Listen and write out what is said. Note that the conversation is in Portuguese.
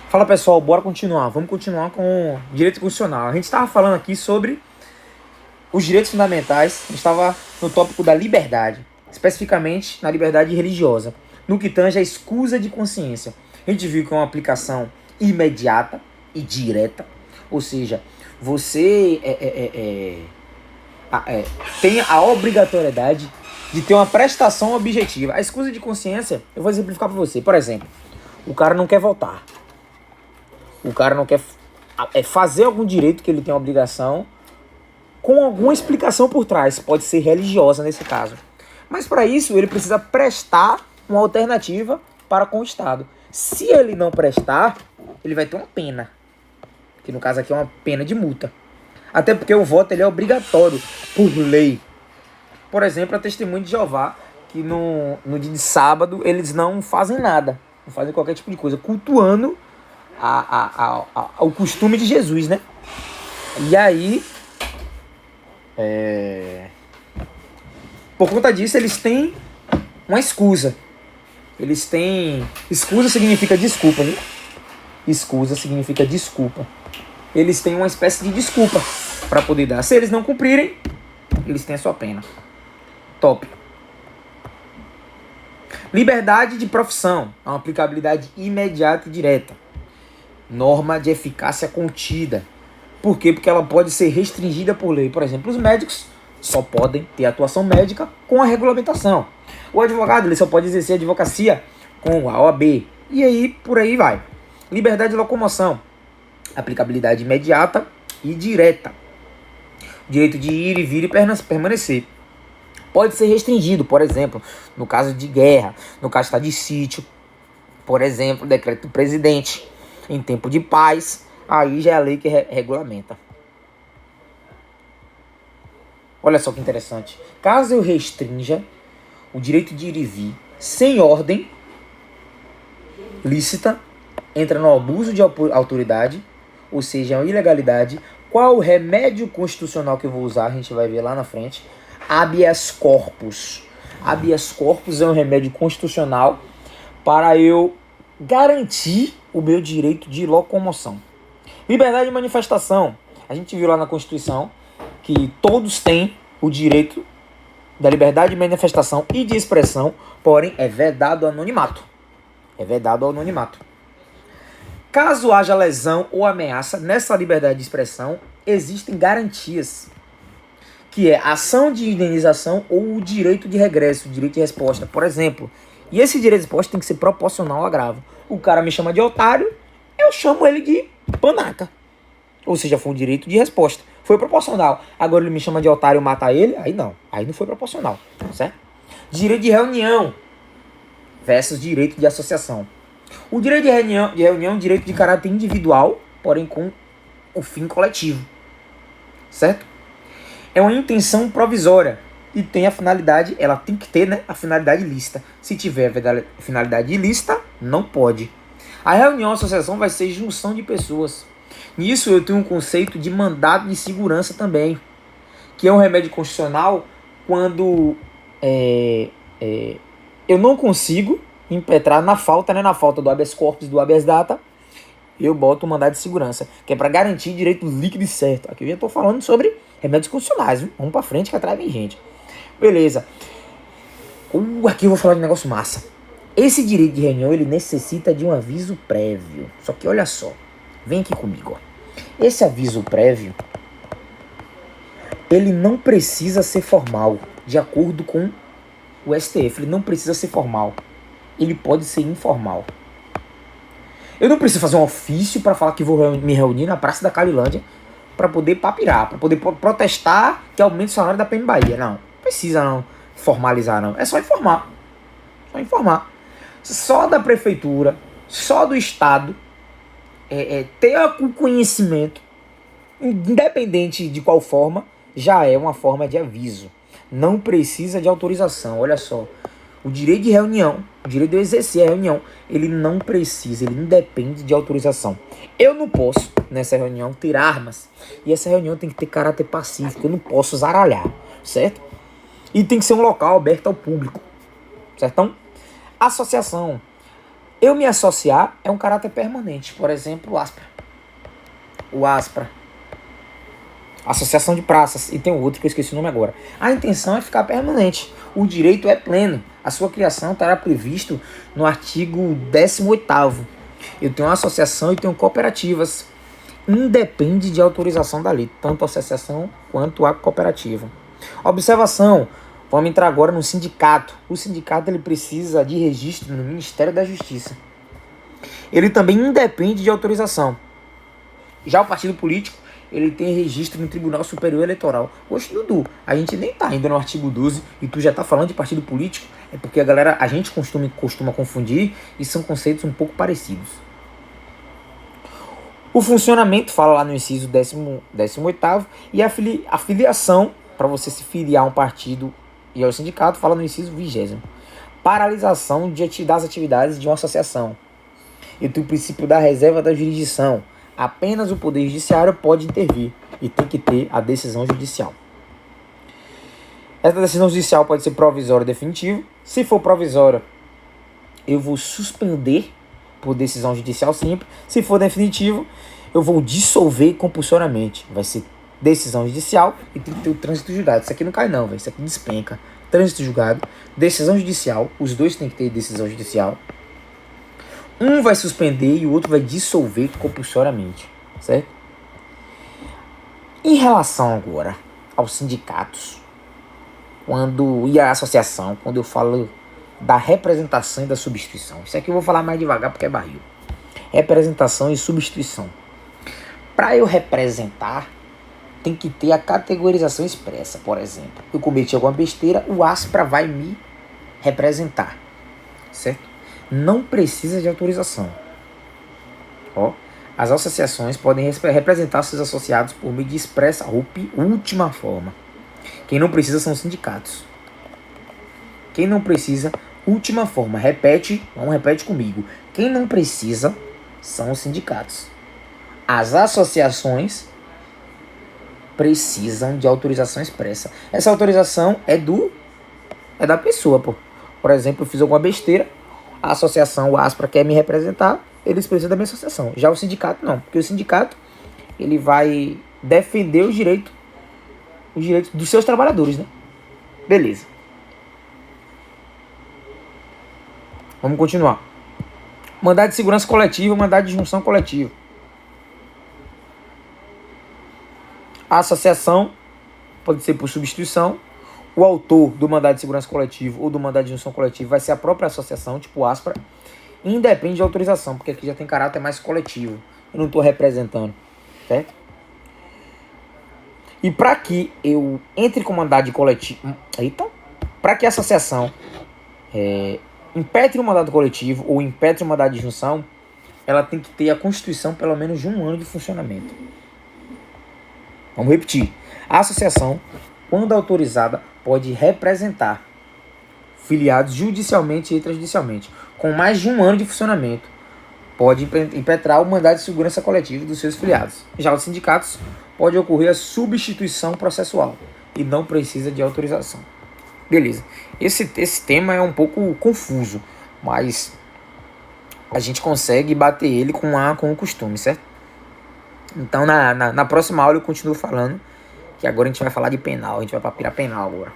Fala pessoal, bora continuar. Vamos continuar com direito constitucional. A gente estava falando aqui sobre os direitos fundamentais. A gente estava no tópico da liberdade, especificamente na liberdade religiosa, no que tange a escusa de consciência. A gente viu que é uma aplicação imediata e direta, ou seja, você tem a obrigatoriedade de ter uma prestação objetiva. A escusa de consciência, eu vou exemplificar para você. Por exemplo, o cara não quer votar. O cara não quer fazer algum direito que ele tem a obrigação com alguma explicação por trás. Pode ser religiosa nesse caso. Mas para isso ele precisa prestar uma alternativa para com o Estado. Se ele não prestar, ele vai ter uma pena. Que no caso aqui é uma pena de multa. Até porque o voto ele é obrigatório por lei. Por exemplo, a Testemunha de Jeová, que no dia de sábado eles não fazem nada. Não fazem qualquer tipo de coisa. Cultuando o costume de Jesus, né? E aí, por conta disso, eles têm uma escusa. Eles têm... Escusa significa desculpa, né? Escusa significa desculpa. Eles têm uma espécie de desculpa para poder dar. Se eles não cumprirem, eles têm a sua pena. Top. Liberdade de profissão. Uma aplicabilidade imediata e direta. Norma de eficácia contida. Por quê? Porque ela pode ser restringida por lei. Por exemplo, os médicos só podem ter atuação médica com a regulamentação. O advogado ele só pode exercer advocacia com a OAB. E aí, por aí vai. Liberdade de locomoção. Aplicabilidade imediata e direta. Direito de ir e vir e permanecer. Pode ser restringido, por exemplo, no caso de guerra, no caso de estado de sítio. Por exemplo, decreto do presidente. Em tempo de paz, aí já é a lei que regulamenta. Olha só que interessante. Caso eu restrinja o direito de ir e vir sem ordem lícita, entra no abuso de autoridade, ou seja, a ilegalidade. Qual o remédio constitucional que eu vou usar? A gente vai ver lá na frente. Habeas corpus. Habeas corpus é um remédio constitucional para eu garantir o meu direito de locomoção. Liberdade de manifestação. A gente viu lá na Constituição que todos têm o direito da liberdade de manifestação e de expressão, porém é vedado o anonimato. É vedado o anonimato. Caso haja lesão ou ameaça nessa liberdade de expressão, existem garantias, que é ação de indenização ou o direito de regresso, o direito de resposta, por exemplo. E esse direito de resposta tem que ser proporcional ao agravo. O cara me chama de otário, eu chamo ele de panaca. Ou seja, foi um direito de resposta. Foi proporcional. Agora ele me chama de otário e mata ele, aí não. Aí não foi proporcional, certo? Direito de reunião versus direito de associação. O direito de reunião é um direito de caráter individual, porém com o fim coletivo, certo? É uma intenção provisória e tem a finalidade, ela tem que ter, né, a finalidade ilícita. Se tiver a finalidade ilícita, não pode. A reunião, a associação vai ser junção de pessoas. Nisso eu tenho um conceito de mandado de segurança também, que é um remédio constitucional quando eu não consigo impetrar na falta, né, na falta do habeas corpus e do habeas data, eu boto o mandado de segurança, que é para garantir direito líquido e certo. Aqui eu já estou falando sobre remédios constitucionais, viu? Vamos para frente que atrás vem gente. Beleza. Aqui eu vou falar de um negócio massa. Esse direito de reunião, ele necessita de um aviso prévio. Só que olha só, vem aqui comigo, ó. Esse aviso prévio, ele não precisa ser formal, de acordo com o STF. Ele não precisa ser formal. Ele pode ser informal. Eu não preciso fazer um ofício para falar que vou me reunir na Praça da Calilândia para poder papirar, para poder protestar que aumente o salário da PM Bahia. Não precisa não formalizar, não. É só informar. Só informar. Só da prefeitura, só do Estado ter o conhecimento, independente de qual forma, já é uma forma de aviso. Não precisa de autorização. Olha só. O direito de reunião, o direito de eu exercer a reunião, ele não precisa, ele independe de autorização. Eu não posso, nessa reunião, ter armas. E essa reunião tem que ter caráter pacífico, eu não posso zaralhar, certo? E tem que ser um local aberto ao público, certo? Então, associação. Eu me associar é um caráter permanente. Por exemplo, o ASPRA. Associação de Praças. E tem outro que eu esqueci o nome agora. A intenção é ficar permanente. O direito é pleno. A sua criação estará previsto no artigo 18º. Eu tenho uma associação e tenho cooperativas. Independe de autorização da lei, tanto a associação quanto a cooperativa. Observação. Vamos entrar agora no sindicato. O sindicato ele precisa de registro no Ministério da Justiça. Ele também independe de autorização. Já o partido político, ele tem registro no Tribunal Superior Eleitoral. Oxe, Dudu, a gente nem tá ainda no artigo 12 e tu já tá falando de partido político? É porque a gente costuma confundir e são conceitos um pouco parecidos. O funcionamento fala lá no inciso 18º e a filiação, para você se filiar a um partido e ao sindicato, fala no inciso 20º. Paralisação das atividades de uma associação. E tem o princípio da reserva da jurisdição. Apenas o Poder Judiciário pode intervir e tem que ter a decisão judicial. Essa decisão judicial pode ser provisória ou definitiva. Se for provisória, eu vou suspender por decisão judicial simples. Se for definitivo, eu vou dissolver compulsoriamente. Vai ser decisão judicial e tem que ter o trânsito julgado. Isso aqui não cai não, véio. Isso aqui despenca. Trânsito julgado, decisão judicial. Os dois têm que ter decisão judicial. Um vai suspender e o outro vai dissolver compulsoriamente, certo? Em relação agora aos sindicatos, e a associação, quando eu falo da representação e da substituição, isso aqui eu vou falar mais devagar porque é barril. Representação e substituição. Para eu representar, tem que ter a categorização expressa. Por exemplo, eu cometi alguma besteira, o ASPRA vai me representar, certo? Não precisa de autorização. As associações podem representar seus associados por meio de expressa última forma. Quem não precisa são os sindicatos. Quem não precisa, última forma. Repete comigo. Quem não precisa são os sindicatos. As associações precisam de autorização expressa. Essa autorização é da pessoa, pô. Por exemplo, eu fiz alguma besteira, a associação, o ASPRA, quer me representar, eles precisam da minha associação. Já o sindicato não, porque o sindicato ele vai defender os direitos dos seus trabalhadores, né? Beleza. Vamos continuar. Mandado de segurança coletiva, mandado de junção coletiva. A associação pode ser por substituição. O autor do mandado de segurança coletivo ou do mandado de junção coletiva vai ser a própria associação, tipo ASPRA. Independe de autorização, porque aqui já tem caráter mais coletivo. Eu não estou representando, certo? E para que eu entre com mandado de coletivo... para que a associação impetre um mandado coletivo ou impetre um mandado de junção, ela tem que ter a constituição pelo menos de 1 ano de funcionamento. Vamos repetir. A associação, quando autorizada, pode representar filiados judicialmente e extrajudicialmente, com mais de 1 ano de funcionamento. Pode impetrar o mandado de segurança coletiva dos seus filiados. Já os sindicatos, pode ocorrer a substituição processual e não precisa de autorização. Beleza. Esse tema é um pouco confuso, mas a gente consegue bater ele com o costume, certo? Então na próxima aula eu continuo falando, que agora a gente vai falar de penal, a gente vai para pira penal agora.